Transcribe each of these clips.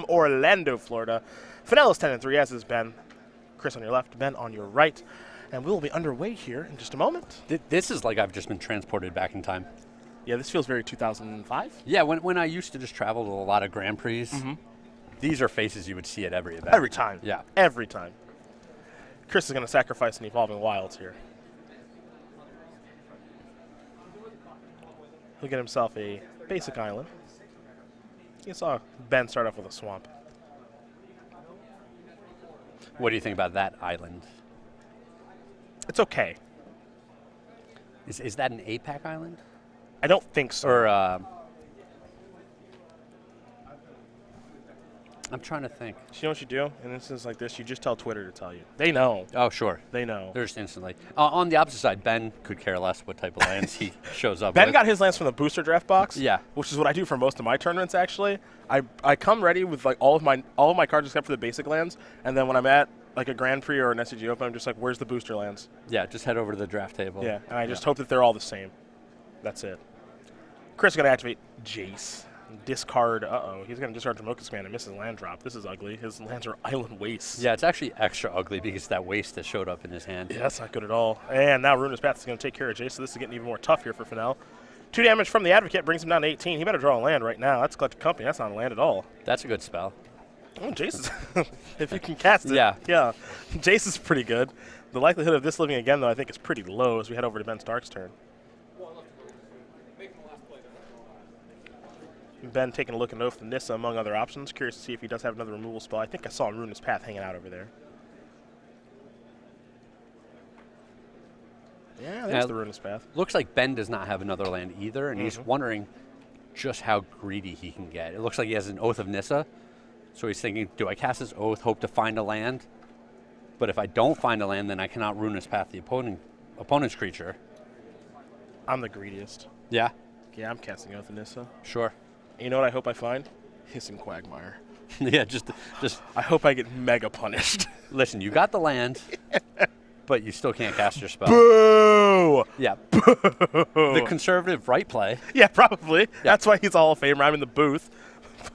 from Orlando, Florida. Fennell is 10-3, as is Ben. Chris on your left, Ben on your right. And we will be underway here in just a moment. This is like I've just been transported back in time. Yeah, this feels very 2005. Yeah, when I used to just travel to a lot of Grand Prix, these are faces you would see at every event. Every time. Yeah. Every time. Chris is going to sacrifice an Evolving Wilds here. He'll get himself a basic island. You saw Ben start off with a swamp. What do you think about that island? It's okay. Is that an APAC island? I don't think so. Or, I'm trying to think. You know what you do? In instances like this, you just tell Twitter to tell you. They know. Oh, sure. They know. There's instantly. On the opposite side, Ben could care less what type of lands he shows up Ben with. got his lands from the booster draft box. Yeah. Which is what I do for most of my tournaments, actually. I come ready with like all of my cards except for the basic lands, and then when I'm at like a Grand Prix or an SCG Open, I'm just like, where's the booster lands? Yeah, just head over to the draft table. Yeah, and I just hope that they're all the same. That's it. Chris is going to activate Jace. Discard. He's going to discard Jamoka's Command and miss his land drop. This is ugly. His lands are island wastes. Yeah, it's actually extra ugly because that waste that showed up in his hand. Yeah, that's not good at all. And now Ruinous Path is going to take care of Jace, so this is getting even more tough here for Fennell. 2 damage from the Advocate brings him down to 18. He better draw a land right now. That's Collective Company. That's not a land at all. That's a good spell. Oh, Jace is if you can cast it. Yeah. Yeah. Jace is pretty good. The likelihood of this living again, though, I think is pretty low as we head over to Ben Stark's turn. Ben taking a look at Oath and Nissa among other options. Curious to see if he does have another removal spell. I think I saw Ruinous Path hanging out over there. Yeah, there's the Ruinous Path. Looks like Ben does not have another land either, and he's wondering just how greedy he can get. It looks like he has an Oath of Nissa, so he's thinking, do I cast this Oath, hope to find a land? But if I don't find a land, then I cannot Ruinous Path the opponent's creature. I'm the greediest. Yeah? Yeah, I'm casting Oath of Nissa. Sure. You know what I hope I find? Hissing Quagmire. Yeah, just. I hope I get mega punished. Listen, you got the land, but you still can't cast your spell. Boo! Yeah. The conservative right play. Yeah, probably. Yeah. That's why he's a Hall of Famer. I'm in the booth.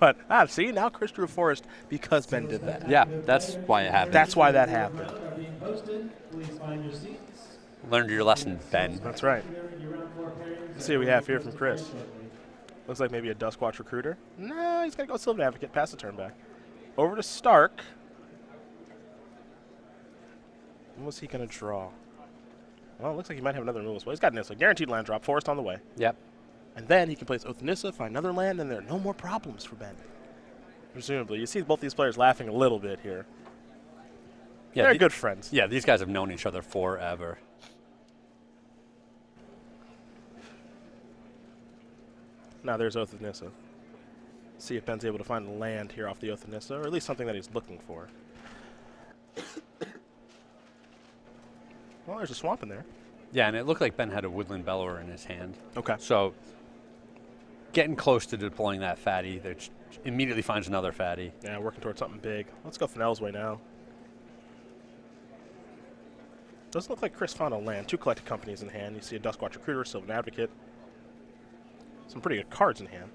But, see, now Chris drew a forest because Ben did that. Yeah, that's why it happened. That's why that happened. Learned your lesson, Ben. That's right. Let's see what we have here from Chris. Looks like maybe a Duskwatch Recruiter. No, he's got to go Sylvan Advocate, pass the turn back. Over to Stark. What was he going to draw? Well, it looks like he might have another removal spell. He's got Nissa. Guaranteed land drop. Forest on the way. Yep. And then he can place Oath of Nissa, find another land, and there are no more problems for Ben. Presumably. You see both these players laughing a little bit here. Yeah, They're good friends. Yeah, these guys have known each other forever. Now there's Oath of Nissa. See if Ben's able to find a land here off the Oath of Nissa, or at least something that he's looking for. Well, there's a swamp in there. Yeah, and it looked like Ben had a Woodland Bellower in his hand. Okay. So getting close to deploying that fatty, that immediately finds another fatty. Yeah, working towards something big. Let's go Fennell's way now. Doesn't look like Chris found a land. 2 Collected Companies in hand. You see a Duskwatch Recruiter, Sylvan Advocate. Some pretty good cards in hand.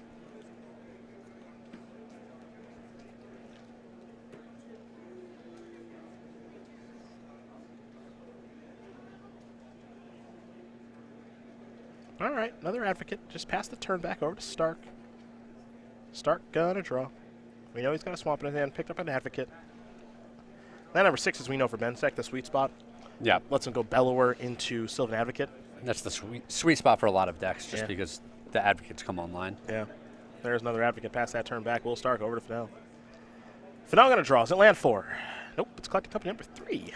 All right, another Advocate. Just pass the turn back over to Stark. Stark gonna draw. We know he's got a swamp in his hand. Picked up an Advocate. Land number 6, as we know for Ben Sec, the sweet spot. Yeah. Lets him go Bellower into Sylvan Advocate. That's the sweet spot for a lot of decks, just because the Advocates come online. Yeah. There's another Advocate. Pass that turn back. Will Stark over to Fennell. Fennell going to draw. Is it land 4? Nope. It's Collected Company number 3.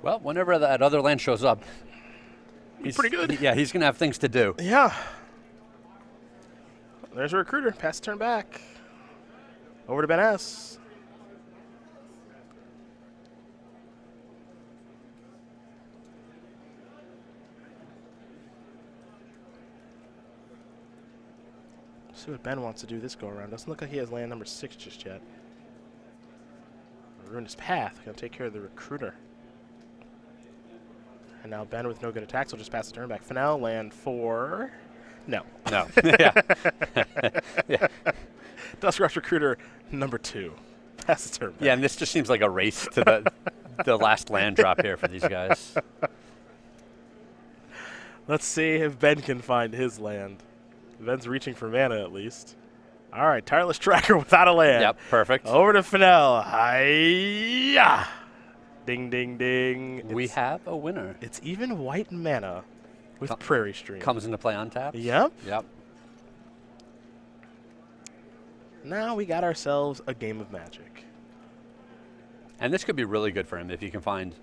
Well, whenever that other land shows up, he's pretty good. Yeah, he's going to have things to do. Yeah. There's a Recruiter. Pass the turn back. Over to Ben S. See what Ben wants to do this go around. Doesn't look like he has land number 6 just yet. Ruinous Path. Going to take care of the Recruiter. And now Ben with no good attacks will just pass the turn back. Fennell, land 4. No. No. Yeah. Yeah. Duskrush Recruiter number 2. Pass the turn back. Yeah, and this just seems like a race to the last land drop here for these guys. Let's see if Ben can find his land. Ben's reaching for mana at least. All right, Tireless Tracker without a land. Yep, perfect. Over to Fennell. Hi-ya! Ding, ding, ding. We have a winner. It's even white mana with Prairie Stream. Comes into play on tap. Yep. Yep. Now we got ourselves a game of Magic. And this could be really good for him if he can find,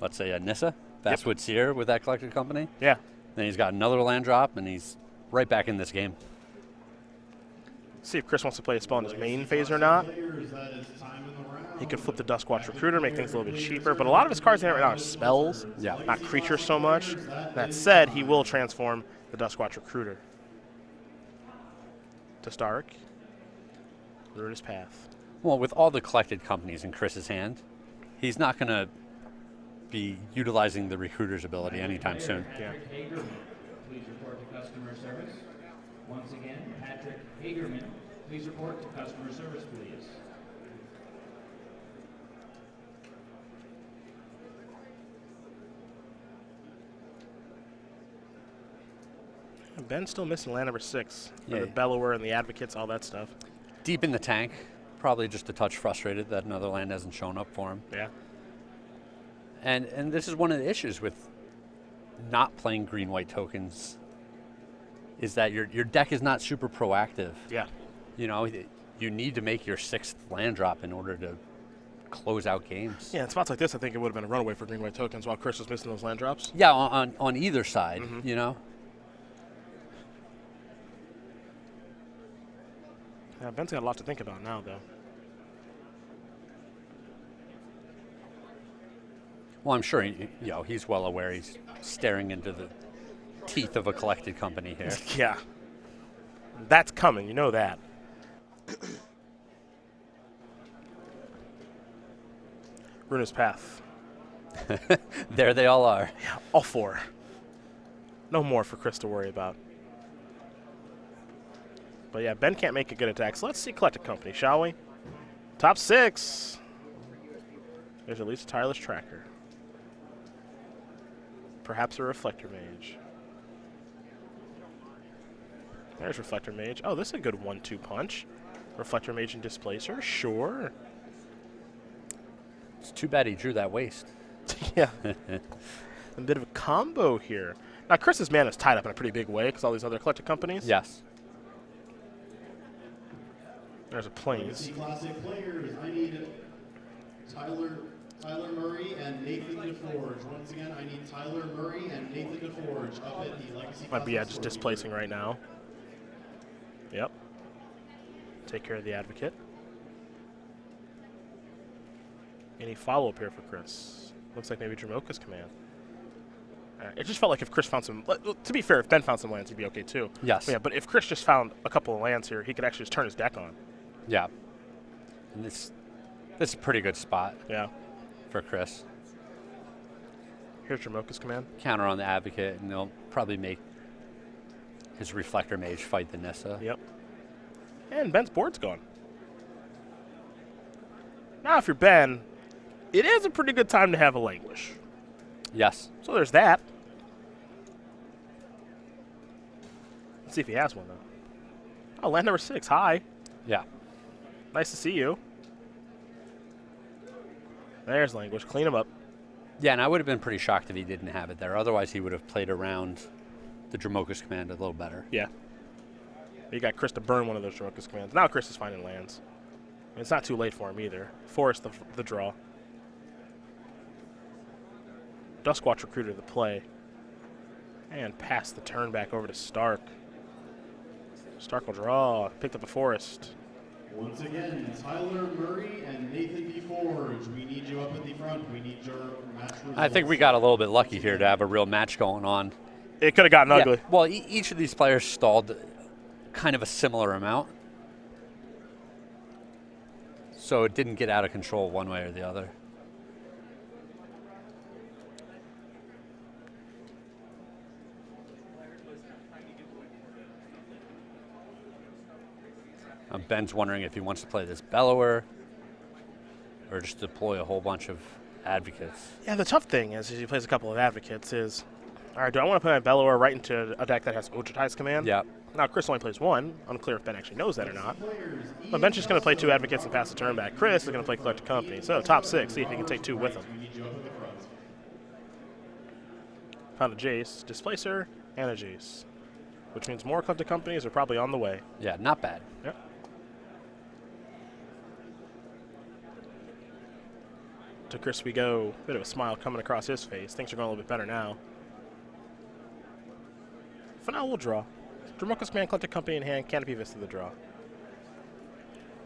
let's say, a Nissa, Vastwood Seer with that collected company. Yeah. Then he's got another land drop, and he's right back in this game. See if Chris wants to play a spell in his main phase or not. He could flip the Duskwatch Recruiter, make things a little bit cheaper, but a lot of his cards in it right now are spells, not creatures so much. That said, he will transform the Duskwatch Recruiter to Stark. Ruin his path. Well, with all the collected companies in Chris's hand, he's not going to be utilizing the Recruiter's ability anytime soon. Yeah. Please report to customer service. Once again, Patrick Hagerman, please report to customer service, please. Ben's still missing land number 6. Yeah. The Bellower and the Advocates, all that stuff. Deep in the tank, probably just a touch frustrated that another land hasn't shown up for him. Yeah. And this is one of the issues with not playing green-white tokens, is that your deck is not super proactive. Yeah. You know, you need to make your 6th land drop in order to close out games. Yeah, in spots like this, I think it would have been a runaway for green-white tokens while Chris was missing those land drops. Yeah, on either side, you know. Yeah, Ben's got a lot to think about now, though. Well, I'm sure he's well aware. He's staring into the teeth of a collected company here. Yeah. That's coming, you know that. Ruin his path. There they all are. Yeah, all 4. No more for Chris to worry about. But yeah, Ben can't make a good attack, so let's see Collected Company, shall we? Top 6. There's at least a Tireless Tracker. Perhaps a Reflector Mage. There's Reflector Mage. Oh, this is a good 1-2 punch. Reflector Mage and Displacer, sure. It's too bad he drew that waste. Yeah. A bit of a combo here. Now, Chris's mana is tied up in a pretty big way because all these other Collected Companies. Yes. There's a Plains. Classic players. I need Tyler Murray and Nathan DeForge. Once again, I need Tyler Murray and Nathan DeForge up at the Legacy. Might be just displacing right now. Yep. Take care of the Advocate. Any follow-up here for Chris? Looks like maybe Dramoka's Command. It just felt like if Chris found some... To be fair, if Ben found some lands, he'd be okay too. Yes. Yeah, but if Chris just found a couple of lands here, he could actually just turn his deck on. Yeah. And this is a pretty good spot Yeah. for Chris. Here's Dramoka's Command. Counter on the Advocate, and they'll probably make his Reflector Mage fight the Nissa. Yep. And Ben's board's gone. Now, if you're Ben, it is a pretty good time to have a Languish. Yes. So there's that. Let's see if he has one, though. Oh, land number 6. Hi. Yeah. Nice to see you. There's Languish. Clean him up. Yeah, and I would have been pretty shocked if he didn't have it there. Otherwise, he would have played around the Dramoka's Command a little better. Yeah. You got Chris to burn one of those Dramoka's Commands. Now Chris is finding lands. And it's not too late for him either. Forest the draw. Duskwatch Recruiter the play. And pass the turn back over to Stark. Stark will draw. Picked up a Forest. Once again, Tyler Murray and Nathan DeForge. We need you up at the front. We need your match results. I think we got a little bit lucky here to have a real match going on. It could have gotten ugly. Well, each of these players stalled kind of a similar amount. So it didn't get out of control one way or the other. Ben's wondering if he wants to play this Bellower or just deploy a whole bunch of Advocates. Yeah, the tough thing is, he plays a couple of Advocates, is, all right, do I want to put my Bellower right into a deck that has Ojutai's command? Yeah. Now, Chris only plays one. Unclear if Ben actually knows that or not. But Ben's just going to play 2 Advocates and pass the turn back. Chris is going to play Collected Company. So, top 6, see if he can take 2 with him. Found a Jace, Displacer, and a Jace. Which means more Collected Companies are probably on the way. Yeah, not bad. Yep. To Chris we go. Bit of a smile coming across his face. Things are going a little bit better now. Fennell will draw. Dromoka's Command, Collected Company in hand, Canopy Vista the draw.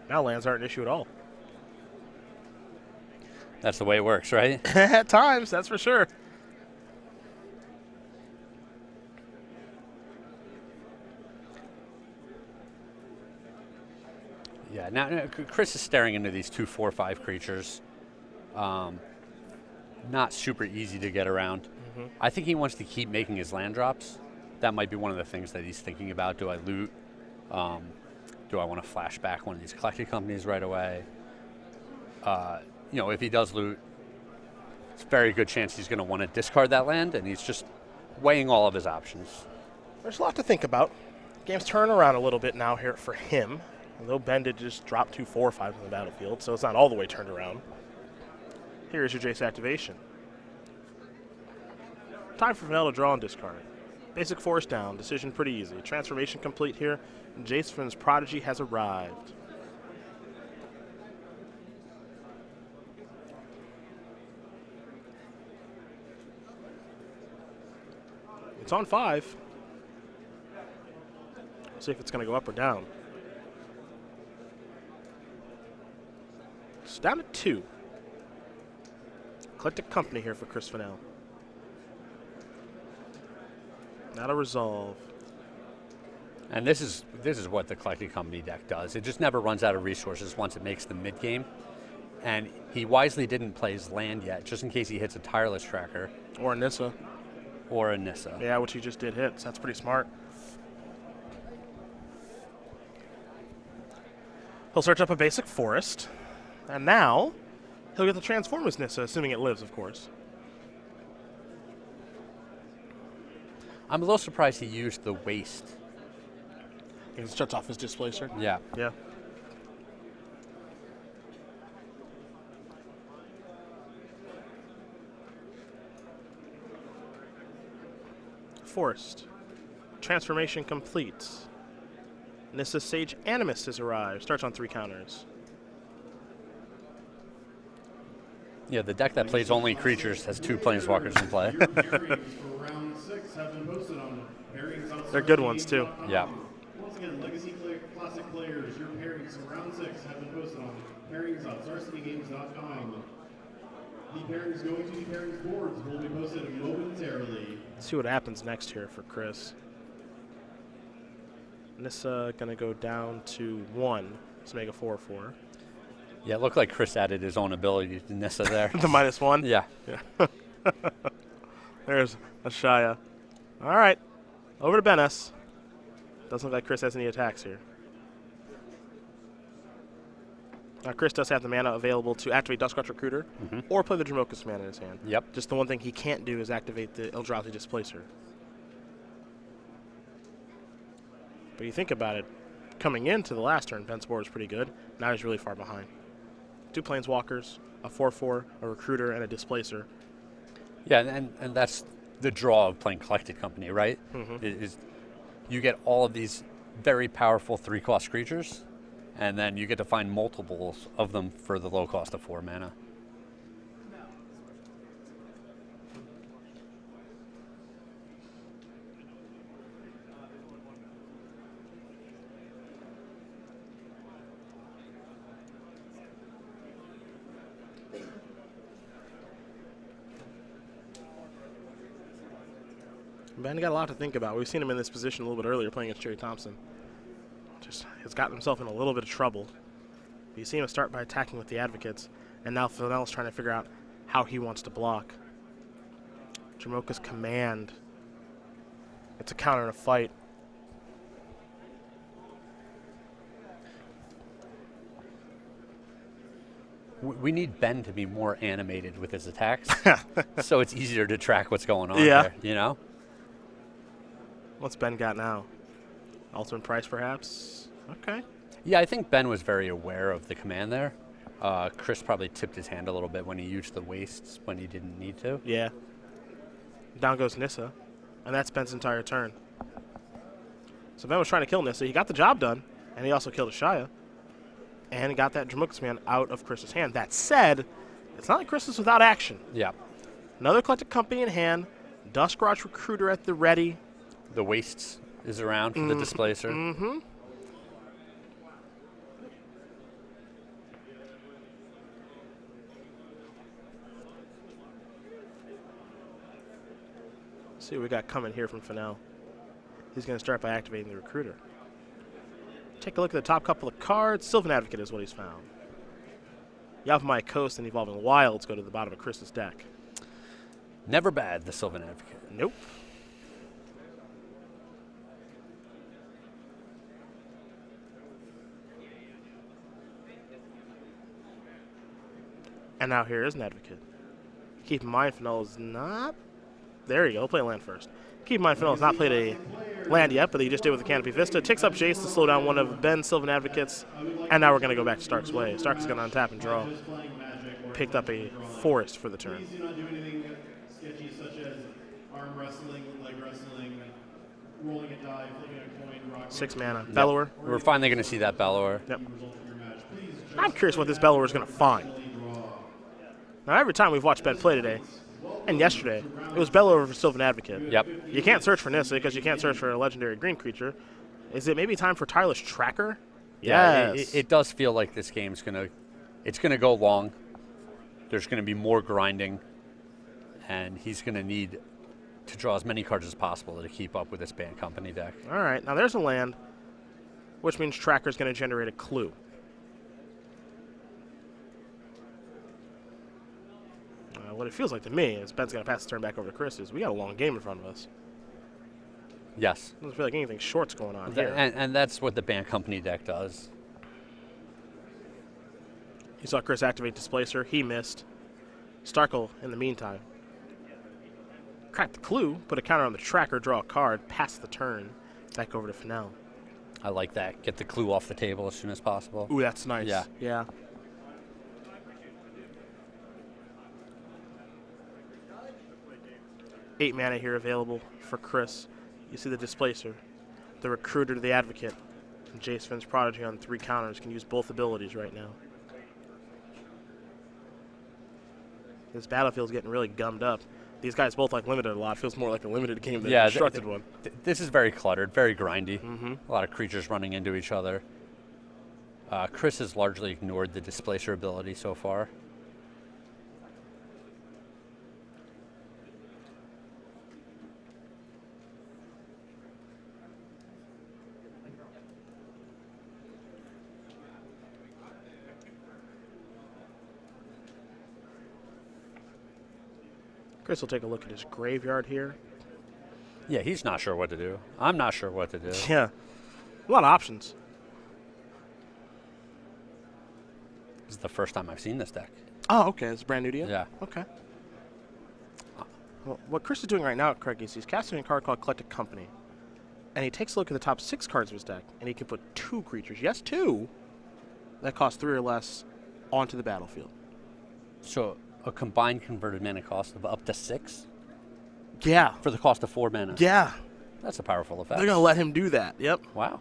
Now lands aren't an issue at all. That's the way it works, right? At times, that's for sure. Yeah, now Chris is staring into these 2, 4, 5 creatures. Not super easy to get around. Mm-hmm. I think he wants to keep making his land drops. That might be one of the things that he's thinking about. Do I loot? Do I want to flash back one of these Collected Companies right away? If he does loot, it's a very good chance he's going to want to discard that land, and he's just weighing all of his options. There's a lot to think about. Game's turning around a little bit now here for him. Although Ben did just drop 2 4/5s on the battlefield, so it's not all the way turned around. Here is your Jace activation. Time for Fennell to draw and discard. Basic force down, decision pretty easy. Transformation complete here. Jace from his Prodigy has arrived. It's on 5. We'll see if it's going to go up or down. It's down to 2. Collected Company here for Chris Fennell. Not a resolve. And this is what the Collected Company deck does. It just never runs out of resources once it makes the mid-game. And he wisely didn't play his land yet, just in case he hits a Tireless Tracker. Or a Nissa. Or a Nissa. Yeah, which he just did hit, so that's pretty smart. He'll search up a basic forest. And now, he'll get the Transformers Nissa, assuming it lives, of course. I'm a little surprised he used the Waste. He shuts off his Displacer. Yeah. Yeah. Forest. Transformation complete. Nissa Sage Animus has arrived. Starts on 3 counters. Yeah, the deck that plays only creatures has 2 Planeswalkers in play. They're good ones, too. Yeah. Once again, Legacy Classic players, your pairings for round 6 have been posted on pairings.starcitygames.com. The pairings going to the pairings boards will be posted momentarily. Let's see what happens next here for Chris. Nissa gonna go down to 1. Let's make a 4/4. Yeah, it looked like Chris added his own ability to Nissa there. The -1? Yeah. There's a Shia. All right. Over to Ben S. Doesn't look like Chris has any attacks here. Now, Chris does have the mana available to activate Duskwatch Recruiter or play the Dromoka's mana in his hand. Yep. Just the one thing he can't do is activate the Eldrazi Displacer. But you think about it, coming into the last turn, Ben's board was pretty good. Now he's really far behind. 2 Planeswalkers, a 4/4, a Recruiter, and a Displacer. Yeah, and that's the draw of playing Collected Company, right? Is you get all of these very powerful 3-cost creatures, and then you get to find multiples of them for the low cost of 4 mana. Ben got a lot to think about. We've seen him in this position a little bit earlier playing against Jerry Thompson. Just has gotten himself in a little bit of trouble. You see him start by attacking with the Advocates, and now Fennell's trying to figure out how he wants to block. Dromoka's Command. It's a counter in a fight. We need Ben to be more animated with his attacks, so it's easier to track what's going on Yeah. there, you know? What's Ben got now? Ultimate price, perhaps? Okay. Yeah, I think Ben was very aware of the command there. Chris probably tipped his hand a little bit when he used the wastes when he didn't need to. Yeah. Down goes Nissa, and that's Ben's entire turn. So Ben was trying to kill Nissa. He got the job done, and he also killed Ashaya. And got that Dromoka's man out of Chris's hand. That said, it's not like Chris is without action. Yeah. Another Collected Company in hand. Duskwatch Recruiter at the ready. The wastes is around for the displacer. Mm-hmm. See what we got coming here from Fennell. He's going to start by activating the Recruiter. Take a look at the top couple of cards. Sylvan Advocate is what he's found. Yavimaya Coast and Evolving Wilds go to the bottom of Chris's deck. Never bad, the Sylvan Advocate. Nope. And now here is an Advocate. Keep in mind, Fennell is not... There you go. Play a land first. Keep in mind, Fennell has not played a land yet, but he just did with the Canopy Vista. Takes up Jace to slow down one of Ben's Sylvan Advocates. And now we're going to go back to Stark's way. Stark is going to untap and draw. Picked up a Forest for the turn. Please do not do anything sketchy such as arm wrestling, leg wrestling, rolling a die, flipping a coin, rock. 6 mana. Bellower. We're finally going to see that Bellower. Yep. I'm curious what this Bellower is going to find. Now, every time we've watched Ben play today, and yesterday, it was Bellower for Sylvan Advocate. Yep. You can't search for Nissa because you can't search for a legendary green creature. Is it maybe time for Tireless Tracker? Yeah, Yes. it does feel like this game's it's gonna go long. There's gonna be more grinding, and he's gonna need to draw as many cards as possible to keep up with this Band Company deck. All right, now there's a land, which means Tracker's going to generate a clue. What it feels like to me is Ben's going to pass the turn back over to Chris is we got a long game in front of us. Yes. Doesn't feel like anything short's going on here. And that's what the Band Company deck does. You saw Chris activate Displacer. He missed. Starkle, in the meantime, cracked the clue, put a counter on the Tracker, draw a card, pass the turn, back over to Fennell. I like that. Get the clue off the table as soon as possible. Ooh, that's nice. Yeah. Yeah. Eight mana here available for Chris. You see the Displacer, the Recruiter to the Advocate, and Jace Finn's Prodigy on 3 counters. Can use both abilities right now. This battlefield's getting really gummed up. These guys both like limited a lot. Feels more like a limited game than a constructed one. This is very cluttered, very grindy. Mm-hmm. A lot of creatures running into each other. Chris has largely ignored the Displacer ability so far. Chris will take a look at his graveyard here. Yeah, he's not sure what to do. I'm not sure what to do. Yeah. A lot of options. This is the first time I've seen this deck. Oh, okay. It's brand new to you? Yeah. Okay. Well, what Chris is doing right now, Craig, is he's casting a card called Collected Company. And he takes a look at the top 6 cards of his deck, and he can put 2 creatures, yes, 2, that cost 3 or less, onto the battlefield. So a combined converted mana cost of up to 6 Yeah. for the cost of 4 mana. Yeah. That's a powerful effect. They're going to let him do that. Yep. Wow.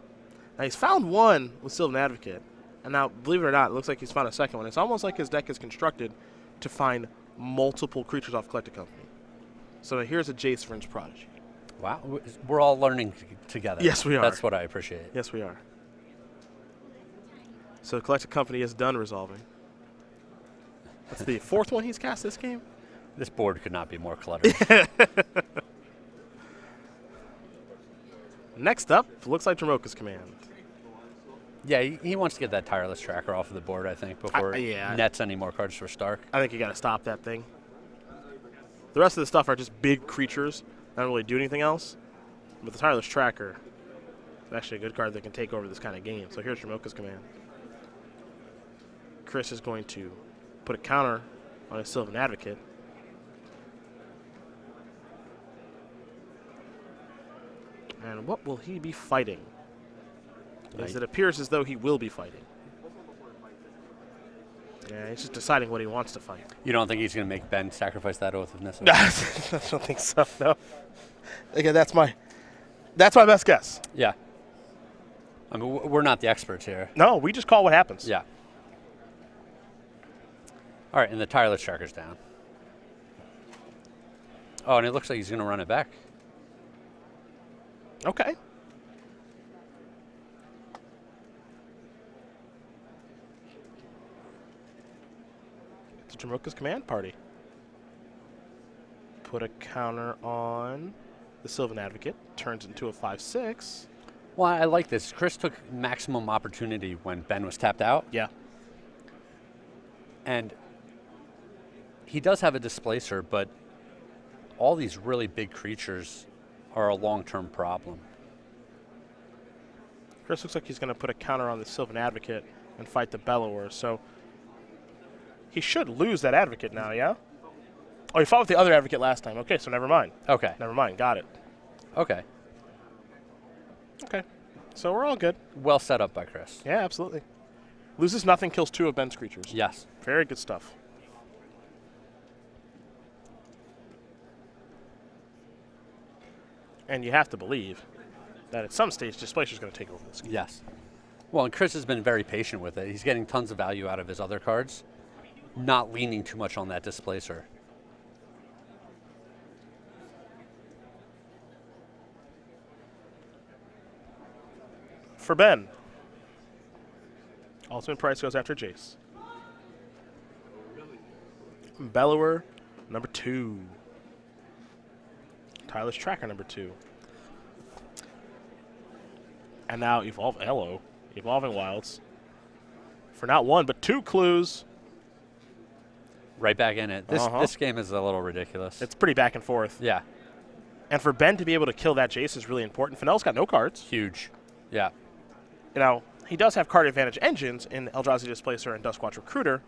Now, he's found one with Sylvan Advocate. And now, believe it or not, it looks like he's found a second one. It's almost like his deck is constructed to find multiple creatures off Collected Company. So here's a Jace Finn's Prodigy. Wow. We're all learning together. Yes, we are. That's what I appreciate. Yes, we are. So the Collected Company is done resolving. That's the 4th one he's cast this game? This board could not be more cluttered. Next up, looks like Dromoka's Command. Yeah, he wants to get that Tireless Tracker off of the board, I think, before yeah. nets any more cards for Stark. I think you got to stop that thing. The rest of the stuff are just big creatures that don't really do anything else. But the Tireless Tracker is actually a good card that can take over this kind of game. So here's Dromoka's Command. Chris is going to put a counter on his Sylvan Advocate. And what will he be fighting? As it appears as though he will be fighting. Yeah, he's just deciding what he wants to fight. You don't think he's going to make Ben sacrifice that Oath of Nissa? I don't think so, no. Again, that's my best guess. Yeah. I mean, we're not the experts here. No, we just call what happens. Yeah. All right, and the tireless tracker's down. Oh, and it looks like he's going to run it back. Okay. It's Jamoka's command party. Put a counter on the Sylvan Advocate. Turns into a 5/6. Well, I like this. Chris took maximum opportunity when Ben was tapped out. Yeah. And he does have a displacer, but all these really big creatures are a long-term problem. Chris looks like he's going to put a counter on the Sylvan Advocate and fight the Bellower. So he should lose that Advocate now, yeah? Oh, he fought with the other Advocate last time. Okay, so never mind. Okay. Never mind. Got it. Okay. Okay. So we're all good. Well set up by Chris. Yeah, absolutely. Loses nothing, kills 2 of Ben's creatures. Yes. Very good stuff. And you have to believe that at some stage, Displacer's going to take over this game. Yes. Well, and Chris has been very patient with it. He's getting tons of value out of his other cards, not leaning too much on that Displacer. For Ben, ultimate price goes after Jace. Bellower, number 2. Tireless Tracker, number 2. And now Evolving Wilds. For not 1, but 2 clues. Right back in it. This game is a little ridiculous. It's pretty back and forth. Yeah. And for Ben to be able to kill that Jace is really important. Fennell's got no cards. Huge. Yeah. You know, he does have card advantage engines in Eldrazi Displacer and Duskwatch Recruiter.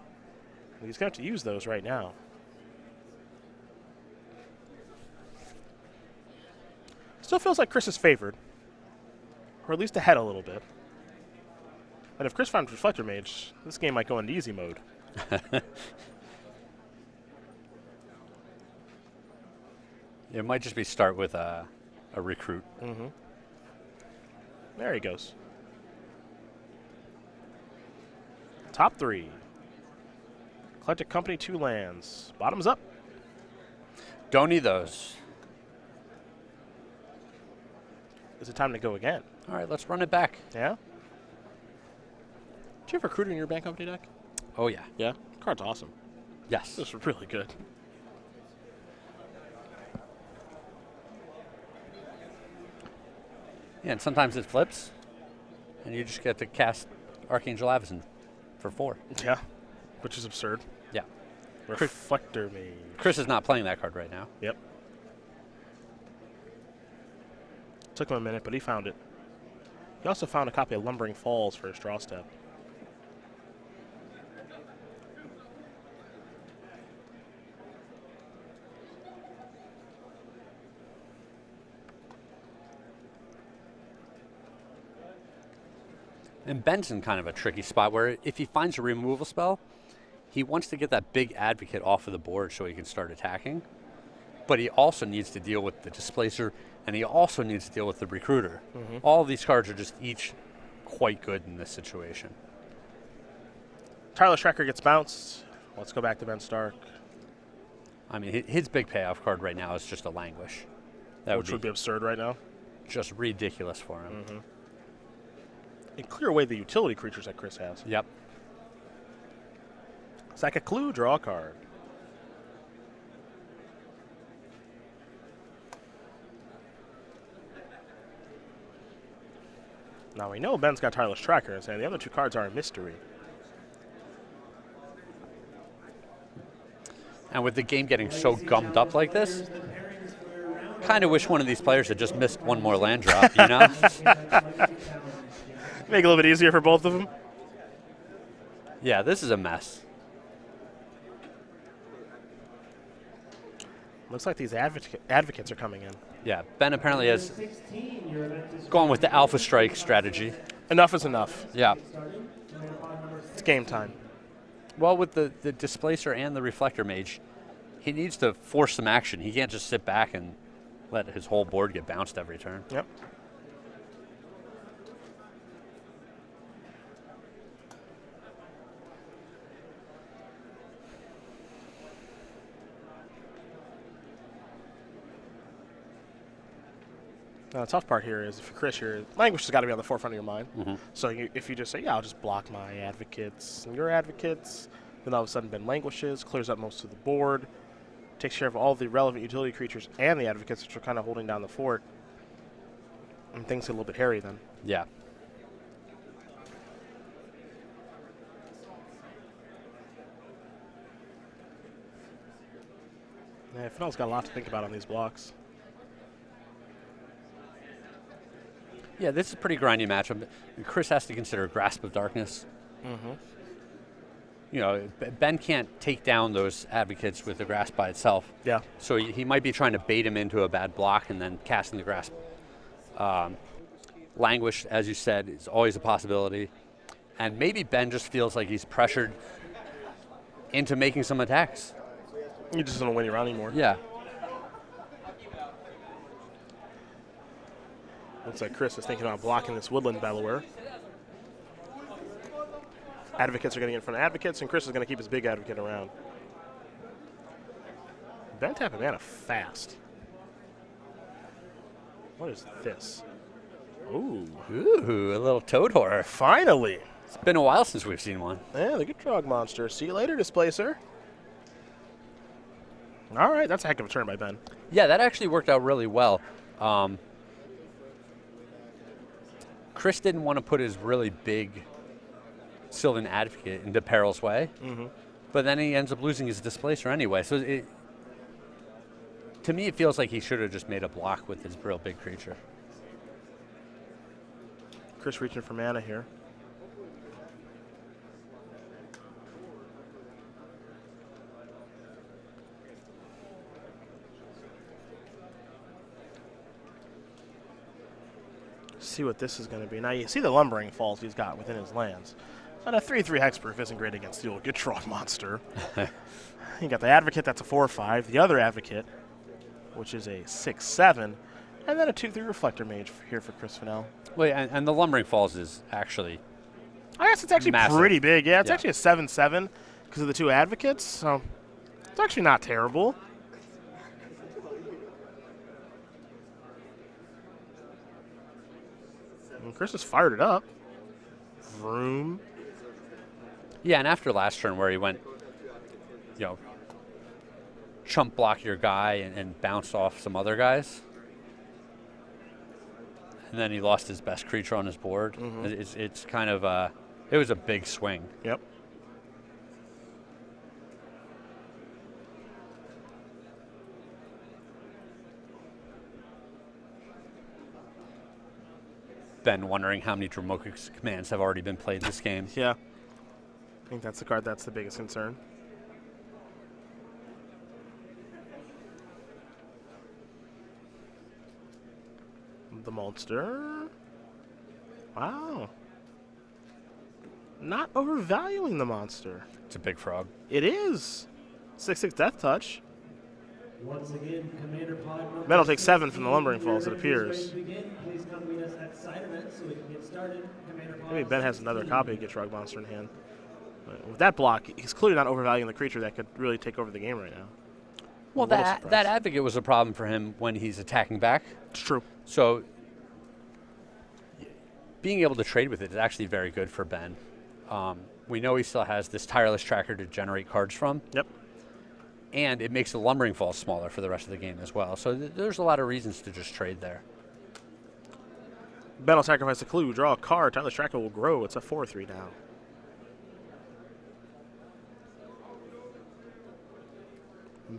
He's going to have to use those right now. Still feels like Chris is favored. Or at least ahead a little bit. And if Chris finds Reflector Mage, this game might go into easy mode. It might just be start with a recruit. Mm-hmm. There he goes. Top 3. Eclectic Company, 2 lands. Bottoms up. Don't need those. Is it time to go again? All right, let's run it back. Yeah? Do you have Recruiter in your Bank Company deck? Oh, yeah. Yeah? Card's awesome. Yes. This is really good. Yeah, and sometimes it flips, and you just get to cast Archangel Avacyn for 4. Yeah. Which is absurd. Yeah. Reflector Mage. Chris is not playing that card right now. Yep. Took him a minute, but he found it. He also found a copy of Lumbering Falls for his draw step. And Ben's in kind of a tricky spot where if he finds a removal spell, he wants to get that big Advocate off of the board so he can start attacking. But he also needs to deal with the Displacer, and he also needs to deal with the Recruiter. Mm-hmm. All of these cards are just each quite good in this situation. Tireless Tracker gets bounced. Let's go back to Ben Stark. I mean, his big payoff card right now is just a Languish. That Which would be absurd right now. just ridiculous for him. Mm-hmm. And clear away the utility creatures that Chris has. Yep. Sack a clue, draw a card. Now we know Ben's got Tireless Tracker, and the other 2 cards are a mystery. And with the game getting so gummed up like this, kind of wish one of these players had just missed one more land drop, you know? Make it a little bit easier for both of them. Yeah, this is a mess. Looks like these advocates are coming in. Yeah, Ben apparently has 16, your event is gone with the Alpha Strike strategy. Enough is enough. Yeah. starting. Commander pod number It's game time. Well, with the Displacer and the Reflector Mage, he needs to force some action. He can't just sit back and let his whole board get bounced every turn. Yep. Now, the tough part here is, if you're Chris, your language has got to be on the forefront of your mind. So if you just say, yeah, I'll just block my advocates and your advocates, then all of a sudden Ben languishes, clears up most of the board, takes care of all the relevant utility creatures and the advocates, which are kind of holding down the fort. And things get a little bit hairy then. Yeah. Yeah, Fennell's got a lot to think about on these blocks. Yeah, this is a pretty grindy matchup. Chris has to consider Grasp of Darkness. You know, Ben can't take down those advocates with the Grasp by itself. Yeah. So he might be trying to bait him into a bad block and then casting the Grasp. Languish, as you said, is always a possibility. And maybe Ben just feels like he's pressured into making some attacks. You just don't win your round anymore. Yeah. Looks like Chris is thinking about blocking this Woodland Bellower. Advocates are getting in front of advocates, and Chris is going to keep his big advocate around. Ben tapping mana fast. What is this? Ooh. Ooh, a little Toad Horror. Finally. It's been a while since we've seen one. Yeah, the Gitrog monster. See you later, Displacer. All right, that's a heck of a turn by Ben. Yeah, that actually worked out really well. Chris didn't want to put his really big Sylvan Advocate into Peril's way, but then he ends up losing his Displacer anyway. So to me, it feels like he should have just made a block with his real big creature. Chris reaching for mana here. See what this is going to be. Now you see the Lumbering Falls he's got within his lands. And a 3/3 hexproof isn't great against the old Gitrog monster. You got the Advocate, that's a 4/5. The other Advocate, which is a 6/7. And then a 2/3 Reflector Mage here for Chris Fennell. Well, and the Lumbering Falls is actually I guess it's actually massive. pretty big. Yeah, it's Yeah. actually a 7/7 because of the two Advocates. So it's actually not terrible. And Chris has fired it up. Vroom. Yeah, and after last turn where he went, you know, chump block your guy and bounce off some other guys, and then he lost his best creature on his board. It's kind of it was a big swing. Yep. Ben wondering how many Dromoka's commands have already been played this game. Yeah. I think that's the card that's the biggest concern. The monster. Wow. Not overvaluing the monster. It's a big frog. It is. 6/6 Death Touch. Once again, Commander pod number That'll take 7 from the 16. Lumbering Falls, it Your event is ready appears. to begin. Please come meet us at side event so we can get started. Commander pod Maybe Ben has another 16. copy of Gitrog Monster in hand. But with that block, he's clearly not overvaluing the creature that could really take over the game right now. Well, A little that surprised. Advocate was a problem for him when he's attacking back. It's true. So being able to trade with it is actually very good for Ben. We know he still has this Tireless Tracker to generate cards from, Yep. and it makes the Lumbering Falls smaller for the rest of the game as well. So there's a lot of reasons to just trade there. Ben will sacrifice a clue, draw a card. Tireless Tracker will grow. It's a 4/3 now.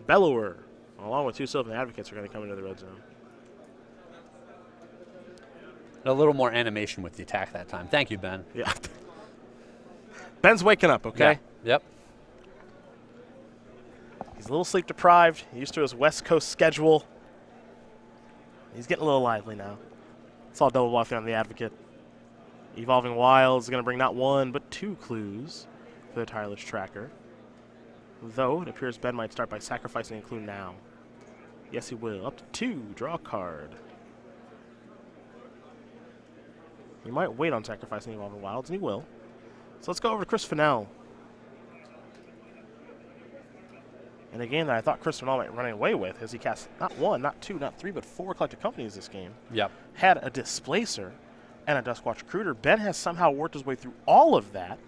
Bellower, along with two Sylvan Advocates, are going to come into the red zone. A little more animation with the attack that time. Thank you, Ben. Yeah. Ben's waking up, okay? Yeah. Yep. He's a little sleep deprived, used to his West Coast schedule. He's getting a little lively now. It's all double bluffing on the Advocate. Evolving Wilds is going to bring not one, but 2 clues for the Tireless Tracker. Though, it appears Ben might start by sacrificing a clue now. Yes, he will. Up to 2. Draw a card. He might wait on sacrificing Evolving Wilds, and he will. So let's go over to Chris Fennell. And a game that I thought Chris Fennell might run away with, as he cast not 1, not 2, not 3, but 4 Collected Companies this game. Yep. Had a Displacer and a Duskwatch Recruiter. Ben has somehow worked his way through all of that.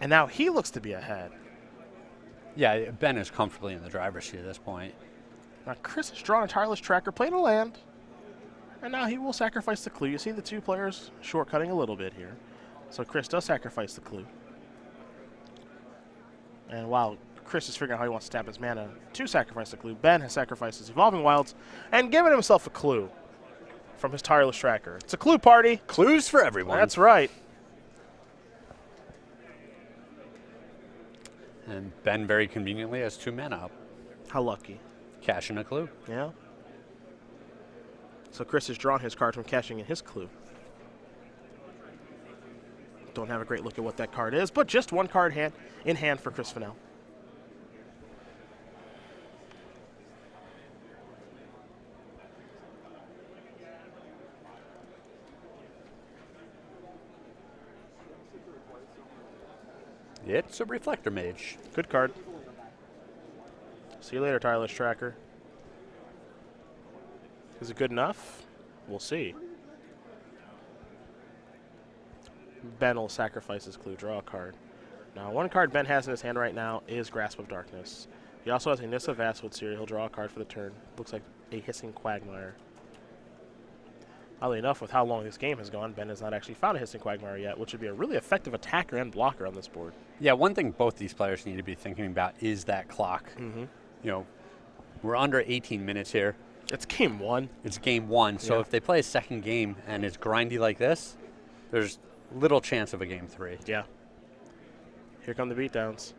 And now he looks to be ahead. Yeah, Ben is comfortably in the driver's seat at this point. Now Chris has drawn a Tireless Tracker, played a land, and now he will sacrifice the clue. You see the 2 players shortcutting a little bit here. So Chris does sacrifice the clue. And while Chris is figuring out how he wants to tap his mana to sacrifice the clue, Ben has sacrificed his Evolving Wilds and given himself a clue from his Tireless Tracker. It's a clue party. Clues for everyone. That's right. And Ben very conveniently has 2 mana up. How lucky. Cash in a clue. Yeah. So Chris has drawn his card from cashing in his clue. Don't have a great look at what that card is, but just 1 card in hand for Chris Fennell. It's a Reflector Mage. Good card. See you later, Tireless Tracker. Is it good enough? We'll see. Ben will sacrifice his clue, draw a card. Now, 1 card Ben has in his hand right now is Grasp of Darkness. He also has a Nissa Vastwood Seer. He'll draw a card for the turn. Looks like a Hissing Quagmire. Oddly enough, with how long this game has gone, Ben has not actually found a Hissing Quagmire yet, which would be a really effective attacker and blocker on this board. Yeah, one thing both these players need to be thinking about is that clock. Mm-hmm. You know, we're under 18 minutes here. It's game 1. It's game 1, so Yeah. if they play a second game and it's grindy like this, there's little chance of a game 3. Yeah. Here come the beatdowns.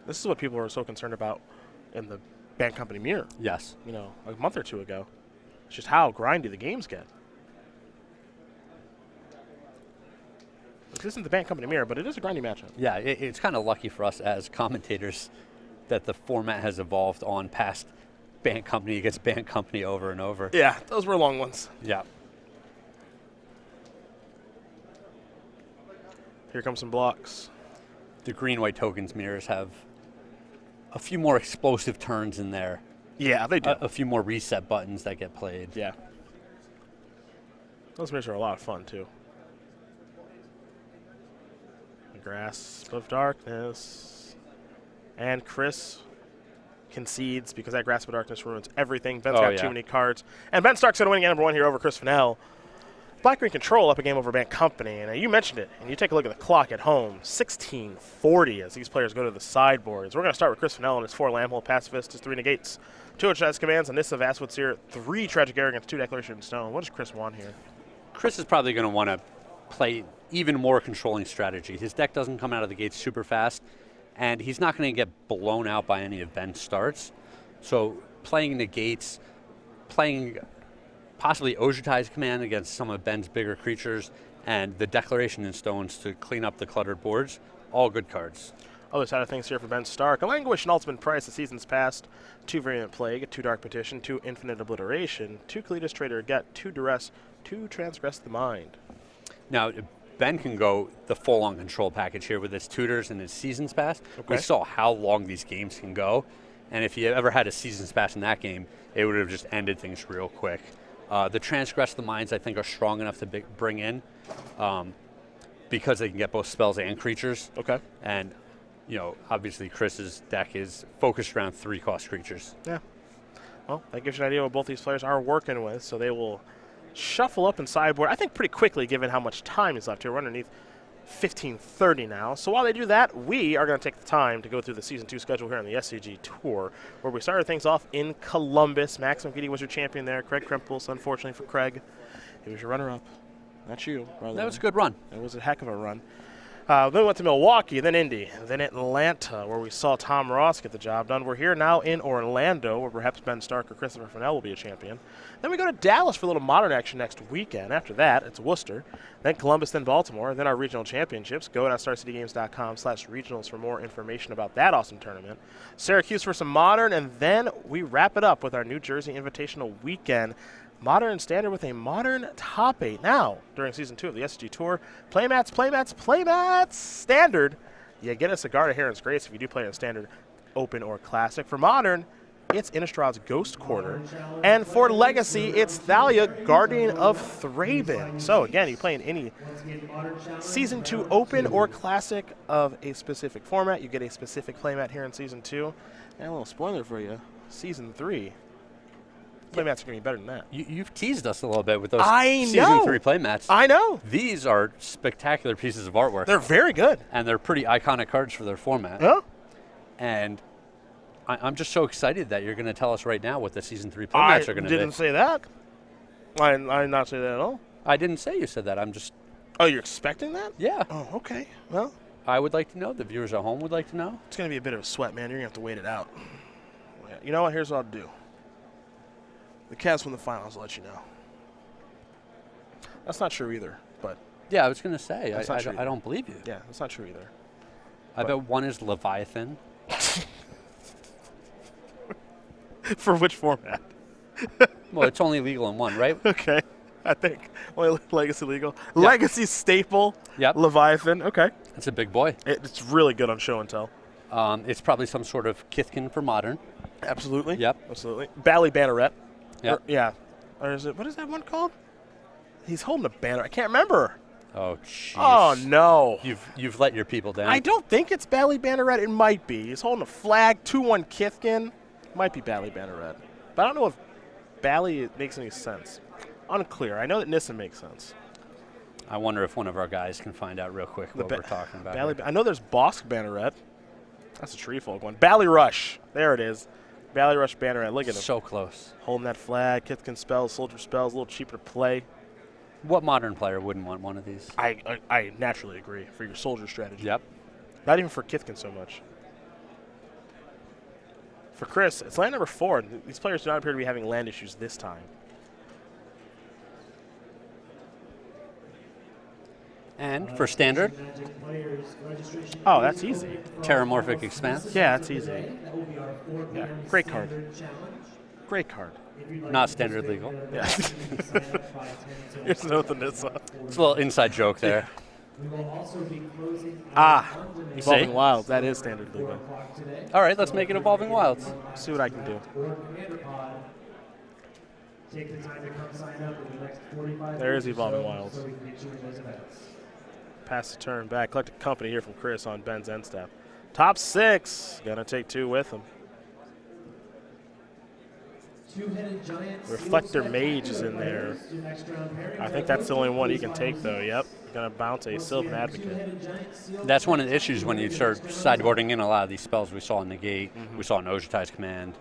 This is what people were so concerned about in the Band Company mirror, Yes. you know, a month or 2 ago. It's just how grindy the games get. This isn't the Band Company mirror, but it is a grindy matchup. Yeah, it's kind of lucky for us as commentators that the format has evolved on past Band Company against Band Company over and over. Yeah, those were long ones. Yeah. Here come some blocks. The green-white tokens mirrors have a few more explosive turns in there. Yeah, they do. A few more reset buttons that get played. Yeah. Those mirrors are a lot of fun, too. The Grasp of Darkness. And Chris concedes because that Grasp of Darkness ruins everything. Ben's got too many cards. And Ben Stark's going to win game #1 here over Chris Fennell. Black-green control up a game over Band Company. And you mentioned it, and you take a look at the clock at home. 16:40 as these players go to the sideboards. We're going to start with Chris Fennell and his 4 Lamphole, Pacifist, his 3 Negates, 2 Exercise Commands, and Nissa Vastwood Seer, 3 Tragic Arrogance, 2 Declaration of Stone. What does Chris want here? Chris is probably going to want to play even more controlling strategy. His deck doesn't come out of the gates super fast, and he's not going to get blown out by any of Ben's starts. So playing Negates, playing possibly Ojutai's Command against some of Ben's bigger creatures, and the Declaration in Stones to clean up the cluttered boards, all good cards. Other side of things here for Ben Stark. A Languish and Ultimate Price the seasons past. 2 Virulent Plague, 2 Dark Petition, 2 Infinite Obliteration, 2 Cletus Trader Get, 2 Duress, 2 Transgress the Mind. Now, Ben can go the full-on control package here with his tutors and his seasons pass. Okay. We saw how long these games can go, and if you ever had a seasons pass in that game, it would have just ended things real quick. The Transgress the Minds, I think, are strong enough to bring in because they can get both spells and creatures. Okay. And, you know, obviously Chris's deck is focused around 3-cost creatures. Yeah. Well, that gives you an idea what both these players are working with, so they will shuffle up and sideboard, I think, pretty quickly given how much time is left here. We're underneath 15:30 now. So while they do that, we are going to take the time to go through the Season 2 schedule here on the SCG Tour, where we started things off in Columbus. Max McGeady was your champion there. Craig Krempels, unfortunately for Craig, he was your runner-up. That's you, brother. That was a good run. It was a heck of a run. Then we went to Milwaukee, then Indy, then Atlanta, where we saw Tom Ross get the job done. We're here now in Orlando, where perhaps Ben Stark or Christopher Fennell will be a champion. Then we go to Dallas for a little Modern action next weekend. After that, it's Worcester, then Columbus, then Baltimore, then our regional championships. Go to StarCityGames.com/regionals for more information about that awesome tournament. Syracuse for some Modern, and then we wrap it up with our New Jersey Invitational weekend. Modern and Standard with a Modern top 8. Now, during Season 2 of the SCG Tour, playmats, Standard. You get a cigar to Heron's Grace if you do play in Standard, Open, or Classic. For Modern, it's Innistrad's Ghost Quarter. And for Legacy, it's Thalia, Guardian of Thraben. So, again, you play in any Season 2 Open or Classic of a specific format. You get a specific playmat here in Season 2. And a little spoiler for you, Season 3. Playmats are going to be better than that. You've teased us a little bit with those I Season know. 3 playmats. I know. These are spectacular pieces of artwork. They're very good. And they're pretty iconic cards for their format. Yeah. And I'm just so excited that you're going to tell us right now what the Season 3 playmats are going to be. I didn't say that. I did not say that at all. I didn't say you said that. I'm just... Oh, you're expecting that? Yeah. Oh, okay. Well, I would like to know. The viewers at home would like to know. it's going to be a bit of a sweat, man. You're going to have to wait it out. You know what? Here's what I'll do. The Cavs win the finals, I'll let you know. That's not true either, but... Yeah, I was going to say. That's not true I don't believe you. Yeah, that's not true either. I bet one is Leviathan. For which format? Well, it's only legal in one, right? Okay, I think. Only Legacy legal. Yeah. Legacy staple. Yep. Leviathan. Okay. It's a big boy. It's really good on show and tell. It's probably some sort of Kithkin for Modern. Absolutely. Yep. Absolutely. Bally Banneret. Yep. Yeah. Or is it, what is that one called? He's holding a banner. I can't remember. Oh, jeez. Oh, no. You've let your people down. I don't think it's Bally Banneret. It might be. He's holding a flag. 2-1 Kithkin. Might be Bally Banneret. But I don't know if Bally makes any sense. Unclear. I know that Nissa makes sense. I wonder if one of our guys can find out real quick what we're talking about. Bally, here. I know there's Bosk Banneret. That's a Treefolk one. Bally Rush. There it is. Bally Rush Banneret. Look at him. So close. Holding that flag. Kithkin spells. Soldier spells. A little cheaper to play. What Modern player wouldn't want one of these? I naturally agree for your soldier strategy. Yep. Not even for Kithkin so much. For Chris, it's land number 4. And these players do not appear to be having land issues this time. And for Standard, Oh, that's easy. Terramorphic Expanse. Yeah, that's easy. Yeah, great card. Great card. Not Standard legal. Yeah. Here's no the Nissa. It's a little inside joke there. Evolving See? Wilds. That is standard legal. All right, let's make it Evolving Wilds. See what I can do. There is Evolving Wilds. Pass the turn back. Collect a company here from Chris on Ben's end step. Top 6. Gonna take 2 with him. Reflector Mage is in there. I think that's the only one he can take, though. Yep. Gonna bounce a Sylvan Advocate. That's one of the issues when you start sideboarding in a lot of these spells. We saw Negate, we saw an Ojutai's Command.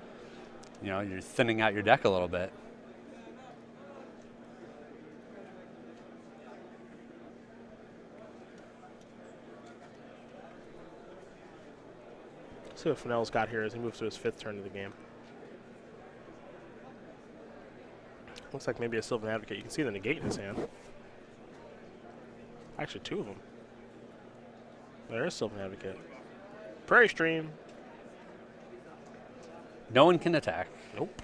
You know, you're thinning out your deck a little bit. See what Fennell's got here as he moves to his 5th turn of the game. Looks like maybe a Sylvan Advocate. You can see the Negate in his hand. Actually, 2 of them. There is Sylvan Advocate. Prairie Stream. No one can attack. Nope.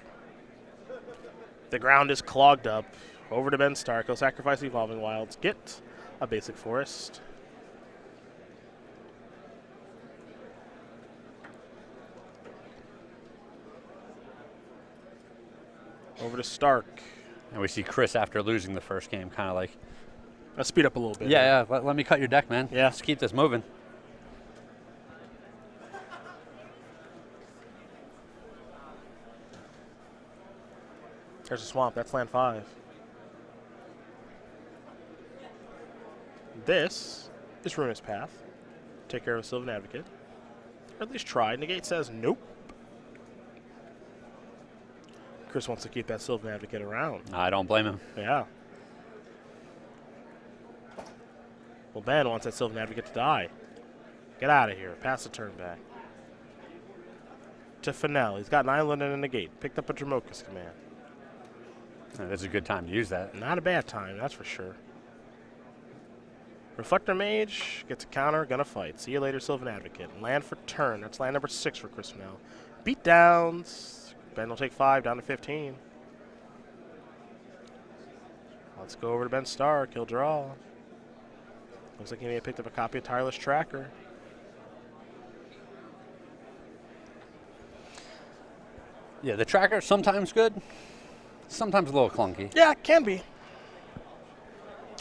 The ground is clogged up. Over to Ben Stark. He'll sacrifice the Evolving Wilds. Get a basic forest. Over to Stark. And we see Chris after losing the first game kind of like, Let's speed up a little bit. yeah, let me cut your deck, man. Yeah. Let's keep this moving. There's a swamp. That's land 5. This is Ruinous Path. Take care of a Sylvan Advocate. Or at least try. Negate says nope. Chris wants to keep that Sylvan Advocate around. I don't blame him. Yeah. Well, Ben wants that Sylvan Advocate to die. Get out of here. Pass the turn back. To Fennell. He's got an island and a negate. Picked up a Dramoka's command. That's a good time to use that. Not a bad time, that's for sure. Reflector Mage gets a counter, gonna fight. See you later, Sylvan Advocate. Land for turn. That's land number 6 for Chris Fennell. Beat downs. Ben will take 5, down to 15. Let's go over to Ben Stark. He'll draw. Looks like he may have picked up a copy of Tireless Tracker. Yeah, the tracker sometimes good, sometimes a little clunky. Yeah, it can be.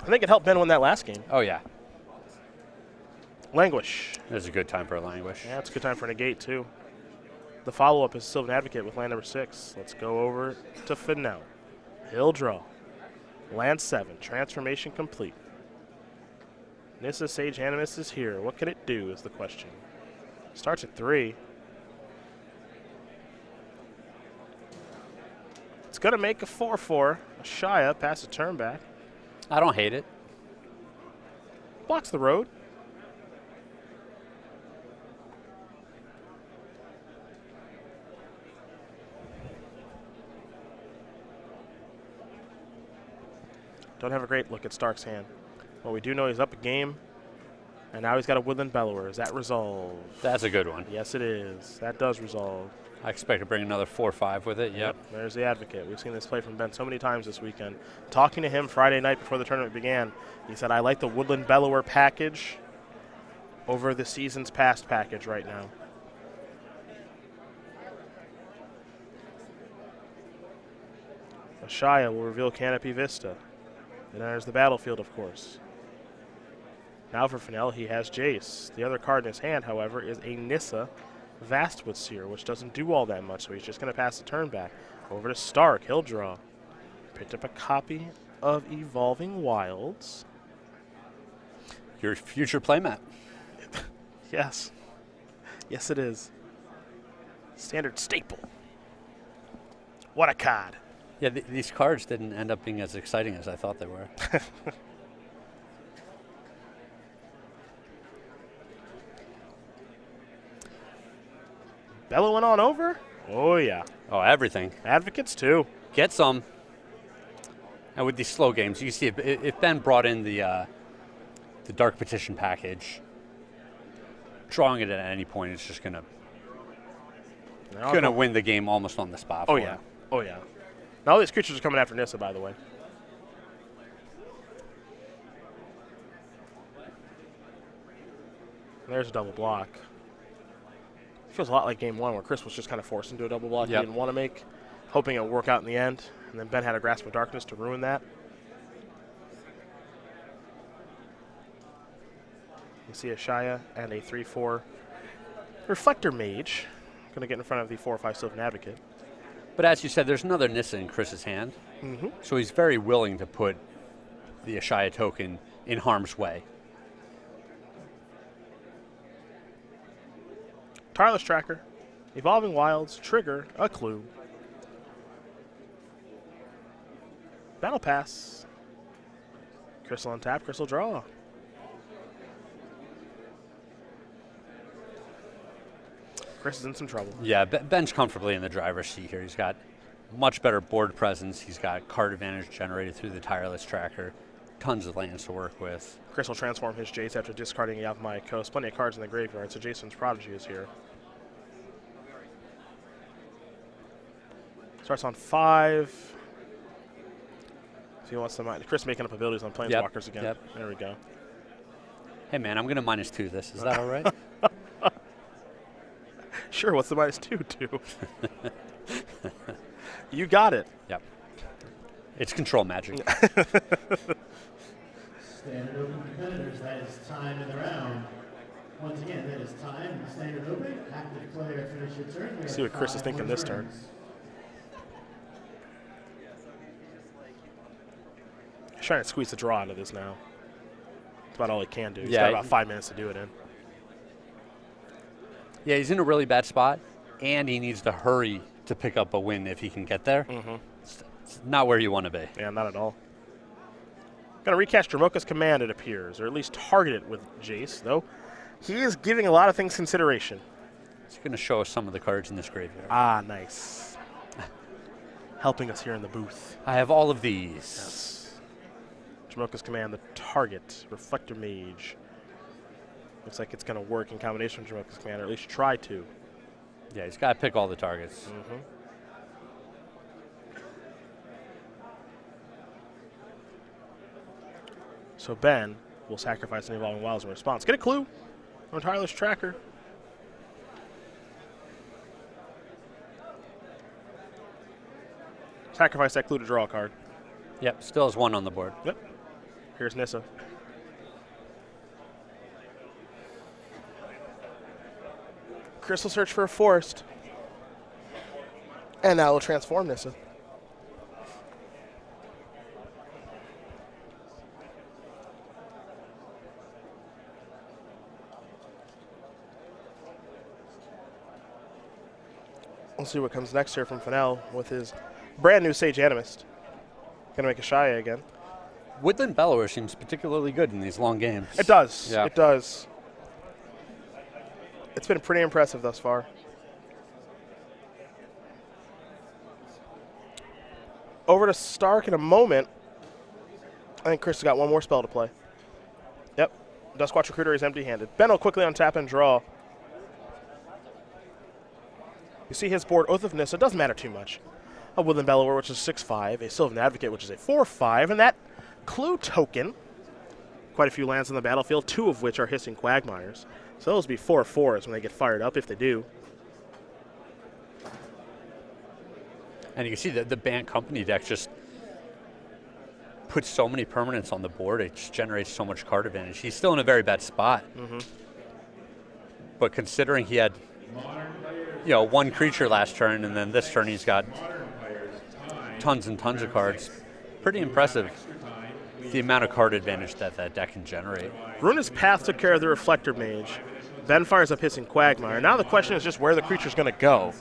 I think it helped Ben win that last game. Oh yeah, Languish. there's a good time for a Languish. Yeah, it's a good time for a negate, too. The follow-up is Sylvan Advocate with land number 6. Let's go over to Fennell. He'll draw. Land 7. Transformation complete. Nissa Sage Animus is here. What can it do is the question. Starts at 3. It's going to make a 4-4. A Shia, pass the turn back. I don't hate it. Blocks the road. Don't have a great look at Stark's hand. Well, we do know he's up a game, and now he's got a Woodland Bellower. Is that resolved? That's a good one. Yes, it is. That does resolve. I expect to bring another 4-5 with it. Yep. There's the Advocate. We've seen this play from Ben so many times this weekend. Talking to him Friday night before the tournament began, he said, I like the Woodland Bellower package over the Seasons Past package right now. Ashaya will reveal Canopy Vista. Then enters the battlefield, of course. Now for Fennell, he has Jace. The other card in his hand, however, is a Nissa Vastwood Seer, which doesn't do all that much, so he's just going to pass the turn back. Over to Stark, he'll draw. Picked up a copy of Evolving Wilds. Your future playmat. Yes. Yes, it is. Standard staple. What a card. Yeah, these cards didn't end up being as exciting as I thought they were. Bellowing on over? Oh, yeah. Oh, everything. Advocates, too. Get some. And with these slow games, you see if Ben brought in the Dark Petition package, drawing it at any point is just gonna win the game almost on the spot. Oh, for yeah. him. Oh, yeah. Now all these creatures are coming after Nissa, by the way. There's a double block. Feels a lot like game 1 where Chris was just kind of forced into a double block he didn't want to make, hoping it would work out in the end. And then Ben had a Grasp of Darkness to ruin that. You see a Shia and a 3-4 Reflector Mage. Going to get in front of the 4-5 Sylvan Advocate. But as you said, there's another Nissa in Chris's hand. Mm-hmm. So he's very willing to put the Ashaya token in harm's way. Tireless Tracker, Evolving Wilds, Trigger, a Clue. Battle Pass. Crystal on tap, Crystal draw. Chris is in some trouble. Yeah, Ben's comfortably in the driver's seat here. He's got much better board presence. He's got card advantage generated through the Tireless Tracker. Tons of lands to work with. Chris will transform his Jace after discarding Yavimaya Coast. Plenty of cards in the graveyard, so Jason's Prodigy is here. Starts on 5. So he wants to mind. Chris making up abilities on Planeswalkers again. Yep. There we go. Hey man, I'm going to -2 this. Is that all right? Sure, what's the -2 do? You got it. Yep. It's control magic. Standard Open competitors, that is time in the round. Once again, that is time in the Standard Open. Active player, finish your turn. See what Chris is thinking this turn. He's trying to squeeze the draw out of this now. That's about all he can do. He's got about 5 minutes to do it in. Yeah, he's in a really bad spot, and he needs to hurry to pick up a win if he can get there. Mm-hmm. It's not where you want to be. Yeah, not at all. Going to recast Dramoka's Command, it appears, or at least target it with Jace, though. He is giving a lot of things consideration. He's going to show us some of the cards in this graveyard. Ah, nice. Helping us here in the booth. I have all of these. Yes. Dramoka's Command, the target, Reflector Mage. Looks like it's going to work in combination with Dramoka's Command, or at least try to. Yeah, he's got to pick all the targets. Mm-hmm. So Ben will sacrifice an Evolving Wilds in response. Get a clue on Tyler's Tracker. Sacrifice that clue to draw a card. Yep, still has 1 on the board. Yep. Here's Nissa. Chris will search for a forest. And now we'll transform Nissa. We'll see what comes next here from Fennell with his brand new Sage Animist. Gonna make a Shia again. Woodland Bellower seems particularly good in these long games. It does. Yeah. It does. It's been pretty impressive thus far. Over to Stark in a moment. I think Chris has got one more spell to play. Yep. Duskwatch Recruiter is empty-handed. Ben will quickly untap and draw. You see his board, Oath of Nissa, doesn't matter too much. A Woodland Bellower, which is 6/5, a Sylvan Advocate, which is a 4/5, and that clue token, quite a few lands on the battlefield, 2 of which are Hissing Quagmires. So those will be 4/4s when they get fired up, if they do. And you can see that the Bant Company deck just puts so many permanents on the board. It just generates so much card advantage. He's still in a very bad spot. Mm-hmm. But considering he had, 1 creature last turn, and then this turn he's got tons and tons of cards. Pretty impressive, the amount of card advantage that that deck can generate. Runa's Path took care of the Reflector Mage. Ben fires up Hissing Quagmire. Now the question is just where the creature's going to go.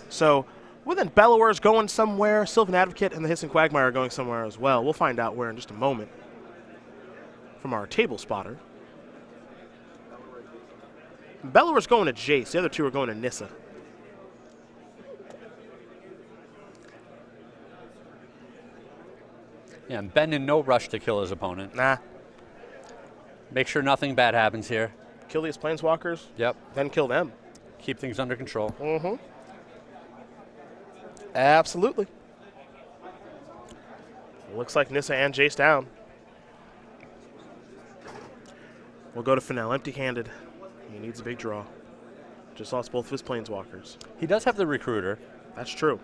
So, Woodland Bellower is going somewhere. Sylvan Advocate and the Hissing Quagmire are going somewhere as well. We'll find out where in just a moment from our table spotter. Bellower's going to Jace. The other 2 are going to Nissa. Yeah, and Ben in no rush to kill his opponent. Nah. Make sure nothing bad happens here. Kill these Planeswalkers, Yep. then kill them. Keep things under control. Mm-hmm. Absolutely. Looks like Nissa and Jace down. We'll go to Fennell, empty-handed. He needs a big draw. Just lost both of his Planeswalkers. He does have the Recruiter. That's true.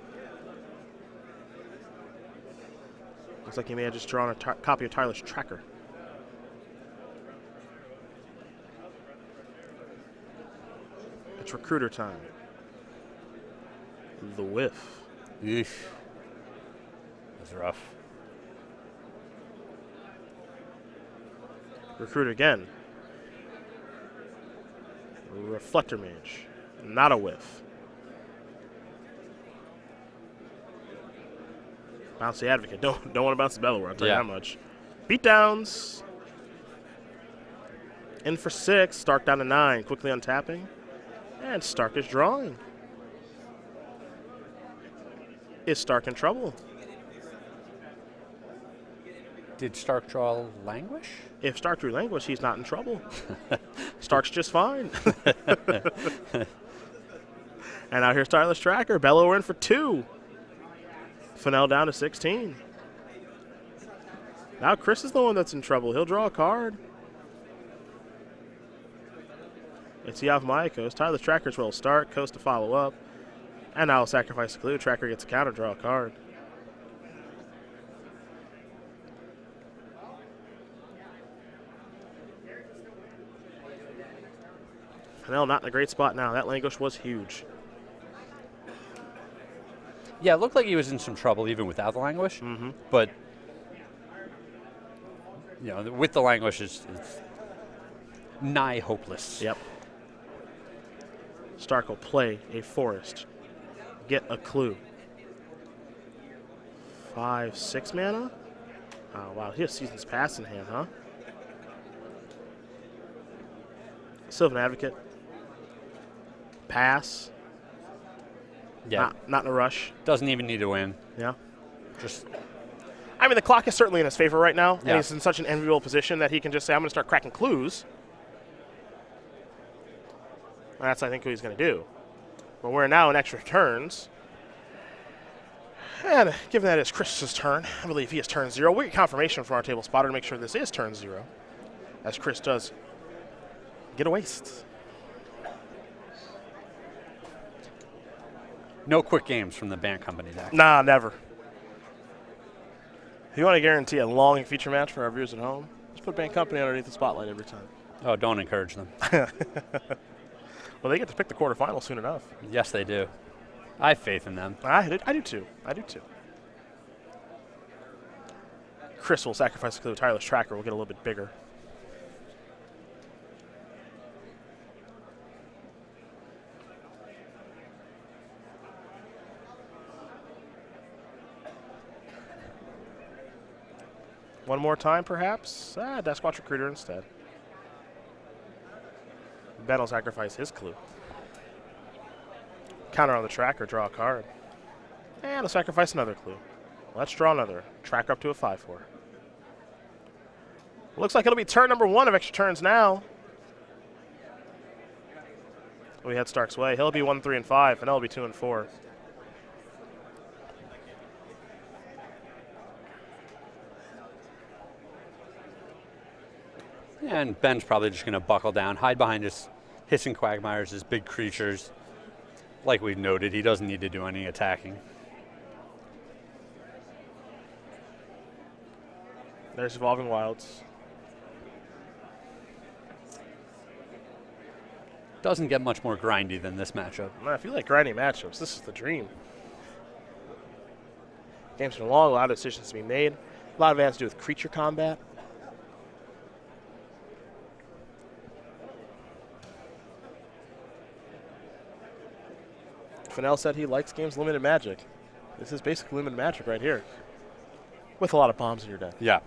Looks like he may have just drawn a copy of Tyler's Tracker. It's Recruiter time. The whiff. Eesh. That's rough. Recruit again. Reflector Mage. Not a whiff. Bounce the Advocate. Don't want to bounce the Bellower, I'll tell you that much. Beatdowns. In for 6. Stark down to 9. Quickly untapping. And Stark is drawing. Is Stark in trouble? Did Stark draw Languish? If Stark drew Languish, he's not in trouble. Stark's just fine. And out here's Tyler's Tracker. Bellower in for 2. Fennell down to 16. Now Chris is the one that's in trouble. He'll draw a card. It's the Maya Coast. Tyler's Tracker's will start. Coast to follow up. And now he'll sacrifice a clue. Tracker gets a counter, draw a card. Fennell not in a great spot now. That Languish was huge. Yeah, it looked like he was in some trouble even without the Languish. Mm-hmm. But, with the Languish, it's nigh hopeless. Yep. Stark will play a forest. Get a clue. 5, 6 mana? Oh, wow. He has Season's Pass in hand, huh? Sylvan Advocate. Pass. Yeah. Not in a rush. Doesn't even need to win. Yeah. Just I mean, the clock is certainly in his favor right now, and Yeah. he's in such an enviable position that he can just say, I'm going to start cracking clues. And that's, I think, what he's going to do. But we're now in extra turns. And given that it's Chris's turn, I believe he has turn 0. We get confirmation from our table spotter to make sure this is turn 0, as Chris does get a waste. no quick games from the Band Company deck. Nah, never. If you want to guarantee a long feature match for our viewers at home, just put Band Company underneath the spotlight every time. Oh, don't encourage them. Well, they get to pick the quarterfinal soon enough. Yes, they do. I have faith in them. I do too. I do too. Chris will sacrifice the tireless tracker. We'll get a little bit bigger. One more time, perhaps? Death Watch Recruiter instead. Ben will sacrifice his clue. Counter on the tracker, draw a card. And he'll sacrifice another clue. Let's draw another. Tracker up to a 5-4. Looks like it'll be turn number 1 of extra turns now. We had Stark's way. He'll be 1, 3, and 5, and I'll be 2 and 4. And Ben's probably just going to buckle down, hide behind his hissing quagmires, his big creatures. Like we've noted, he doesn't need to do any attacking. There's Evolving Wilds. Doesn't get much more grindy than this matchup. Man, if you like grinding matchups, this is the dream. Game's been long, a lot of decisions to be made. A lot of it has to do with creature combat. Fennell said he likes games limited magic. This is basically limited magic right here. With a lot of bombs in your deck. Yeah.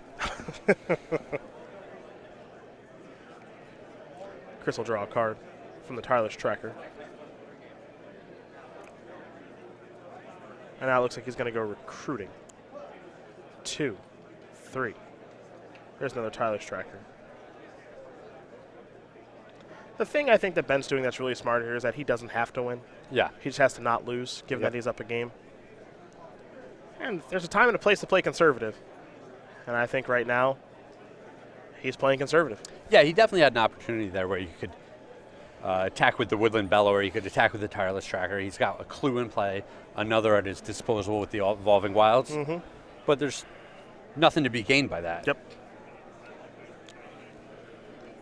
Chris will draw a card from the tireless tracker. And now it looks like he's going to go recruiting. 2, 3. There's another tireless tracker. The thing I think that Ben's doing that's really smart here is that he doesn't have to win. Yeah. He just has to not lose, given that he's up a game. And there's a time and a place to play conservative. And I think right now, he's playing conservative. Yeah, he definitely had an opportunity there where you could attack with the Woodland Bellower, you could attack with the Tireless Tracker. He's got a clue in play, another at his disposal with the Evolving Wilds. Mm-hmm. But there's nothing to be gained by that. Yep.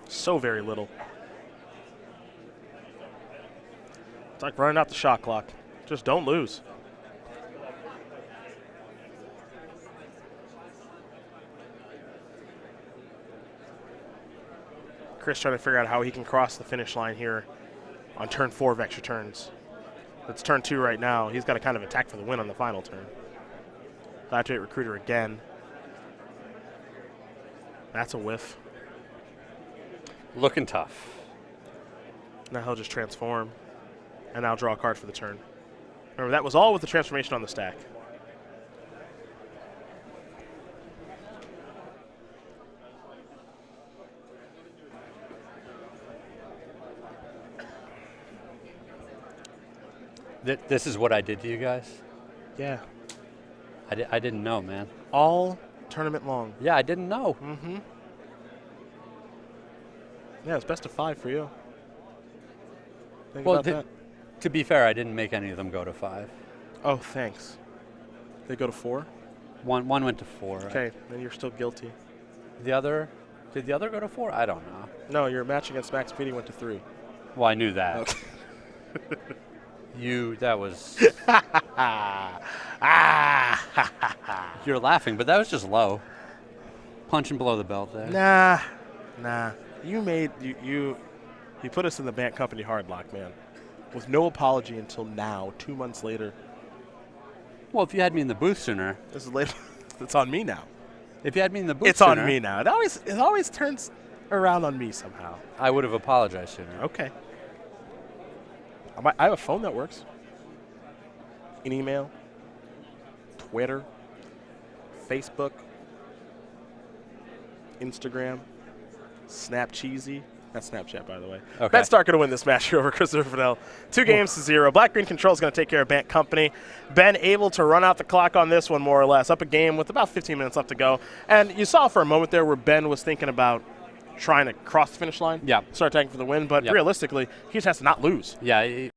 So very little. It's like running out the shot clock. Just don't lose. Chris trying to figure out how he can cross the finish line here on turn 4 of extra turns. It's turn 2 right now. He's got to kind of attack for the win on the final turn. Activate Recruiter again. That's a whiff. Looking tough. Now he'll just transform. And now draw a card for the turn. Remember, that was all with the transformation on the stack. This is what I did to you guys? Yeah. I didn't know, man. All tournament long. Yeah, I didn't know. Mm-hmm. Yeah, it's best of 5 for you. Think Well, about that. to be fair, I didn't make any of them go to 5. Oh, thanks. They go to 4? One went to 4. Right? Okay, then you're still guilty. The other, did the other go to 4? I don't know. No, your match against Max Speedy went to 3. Well, I knew that. Okay. That was. You're laughing, but that was just low. Punching below the belt there. Nah. You put us in the Bant Company hard lock, man. With no apology until now, 2 months later. Well, if you had me in the booth sooner. This is late. It's on me now. If you had me in the booth It's sooner, on me now. It always turns around on me somehow. I would have apologized sooner. Okay. I have a phone that works. An email, Twitter, Facebook, Instagram, Snapcheesy. That's Snapchat, by the way. Okay. Ben Stark going to win this match here over Christopher Fennell. 2-0. Black-green control is going to take care of Bant Company. Ben able to run out the clock on this one, more or less. Up a game with about 15 minutes left to go. And you saw for a moment there where Ben was thinking about trying to cross the finish line, Yeah. start attacking for the win. But Yep. realistically, he just has to not lose. Yeah,